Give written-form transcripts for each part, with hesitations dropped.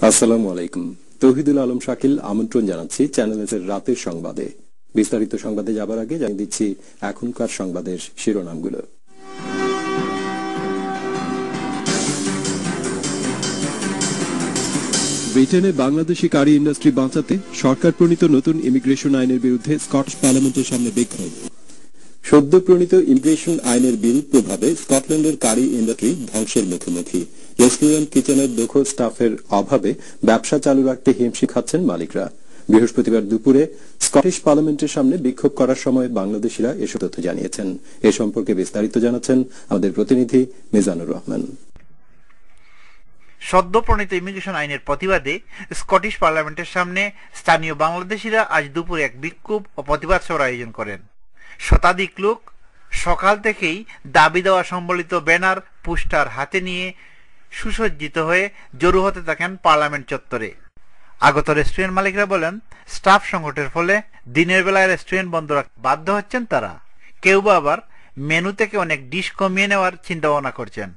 আসসালামু আলাইকুম। তৌহিদুল আলম শাকিল আমন্ত্রণ জানাচ্ছি চ্যানেল এর রাতের সংবাদে। বিস্তারিত সংবাদে যাবার আগে জানিয়ে দিচ্ছি এখনকার সংবাদের শিরোনামগুলো। ব্রিটেনে বাংলাদেশি কারি ইন্ডাস্ট্রি বাঁচাতে সরকার প্রণীত নতুন ইমিগ্রেশন আইনের বিরুদ্ধে স্কটিশ পার্লামেন্টের সামনে বিক্ষোভ। সদ্য প্রণীত ইমিগ্রেশন আইনের বিরূপ প্রভাবে স্কটল্যান্ডের কারি ইন্ডাস্ট্রি ধ্বংসের মুখোমুখি। রেস্টুরেন্ট কিচেনের দক্ষ স্টাফের অভাবে ব্যবসা চালু রাখতে হিমশিম খাচ্ছেন মালিকরা। বৃহস্পতিবার দুপুরে স্কটিশ পার্লামেন্টের সামনে বিক্ষোভ করার সময় বাংলাদেশিরা এসব তথ্য জানিয়েছেন। এ সম্পর্কে বিস্তারিত জানাচ্ছেন আমাদের প্রতিনিধি মিজানুর রহমান। সদ্য প্রণীত ইমিগ্রেশন আইনের প্রতিবাদে স্কটিশ পার্লামেন্টের সামনে স্থানীয় বাংলাদেশিরা আজ দুপুরে এক বিক্ষোভ ও প্রতিবাদ সভার আয়োজন করেন। শতাধিক লোক সকাল থেকেই দাবি দেওয়া সম্বলিত ব্যানার পোস্টার হাতে নিয়ে সুসজ্জিত হয়ে জড়ো হতে থাকেন পার্লামেন্ট চত্বরে। আগত রেস্টুরেন্ট মালিকরা বলেন, স্টাফ সংকটের ফলে দিনের বেলায় রেস্টুরেন্ট বন্ধ রাখতে বাধ্য হচ্ছেন তারা। কেউ বা আবার মেনু থেকে অনেক ডিশ কমিয়ে নেওয়ার চিন্তা ভাবনা করছেন।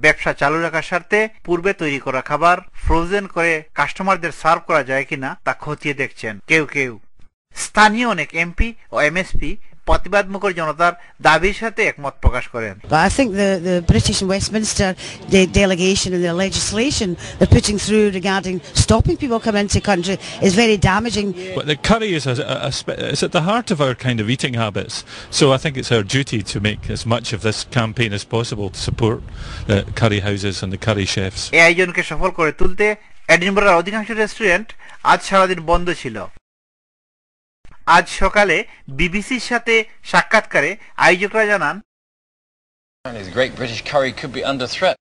ব্যবসা চালু রাখার স্বার্থে পূর্বে তৈরি করা খাবার ফ্রোজেন করে কাস্টমারদের সার্ভ করা যায় কিনা তা খতিয়ে দেখছেন কেউ কেউ। স্থানীয় অনেক এমপি ও এমএসপি প্রতিবাদমুখর জনতার দাবির সাথে একমত প্রকাশ করেন। I think the British and Westminster delegation and the legislation they're putting through regarding stopping people coming into the country is very damaging. But the curry is it's at the heart of our kind of eating habits, so I think it's our duty to make as much of this campaign as possible to support the curry houses and the curry chefs. এই আয়োজনকে সফল করে তুলতে এডিনবরার অধিকাংশ restaurant আজ সারাদিন বন্ধ ছিল। আজ সকালে বিবিসির সাথে সাক্ষাৎকারে আয়োজকরা জানান, The great British curry could be under threat.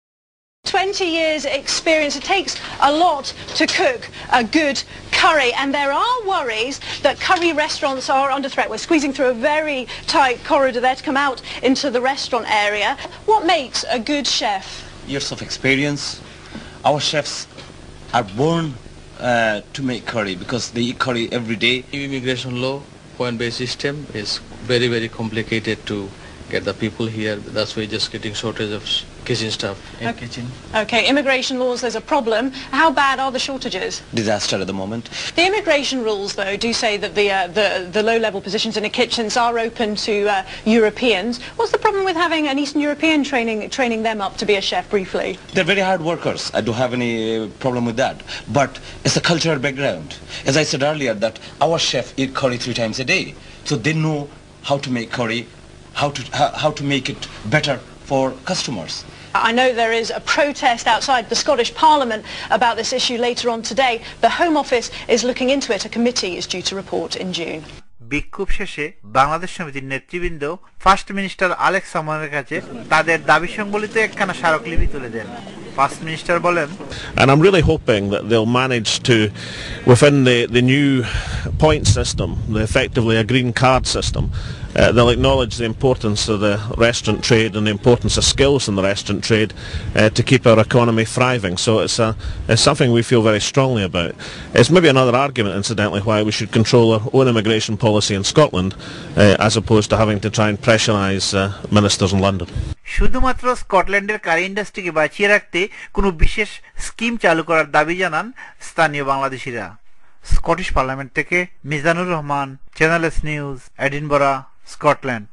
20 years experience. It takes a lot to cook a good curry, and there are worries that curry restaurants are under threat. We're squeezing through a very tight corridor there to come out into the restaurant area. What makes a good chef? Years of experience. Our chefs are born to make curry because they eat curry every day. Immigration law, point-based system is very, very complicated to get the people here. That's why just getting shortage of kitchen staff in kitchen. Okay, immigration laws, there's a problem. How bad are the shortages? Disaster at the moment. The immigration rules, though, do say that the low-level positions in the kitchens are open to Europeans. What's the problem with having an Eastern European training them up to be a chef briefly? They're very hard workers. I don't have any problem with that. But it's a cultural background. As I said earlier, that our chef eat curry 3 times a day. So they know how to make curry, how to make it better for customers. I know there is a protest outside the Scottish Parliament about this issue later on today. The Home Office is looking into it. A committee is due to report in June. বিক্ষোভ শেষে বাংলাদেশ সমিতির নেতৃবৃন্দ first minister Alex সামনের কাছে তাদের দাবি সংবলিত একখানা স্মারকলিপি তুলে দেন। ফার্স্ট মিনিস্টার বলেন, And I'm really hoping that they'll manage to, within the new point system, effectively a green card system, they'll acknowledge the importance of the restaurant trade and the importance of skills in the restaurant trade to keep our economy thriving. So it's something we feel very strongly about. It's maybe another argument, incidentally, why we should control our own immigration policy in Scotland as opposed to having to try and pressurise ministers in London. শুধুমাত্র স্কটল্যান্ডের কারি ইন্ডাস্ট্রিকে বাঁচিয়ে রাখতে কোনো বিশেষ scheme চালু করার দাবি জানান স্থানীয় বাংলাদেশিরা। স্কটিশ পার্লামেন্ট থেকে Mizanur Rahman, channel S news, Edinburgh, Scotland.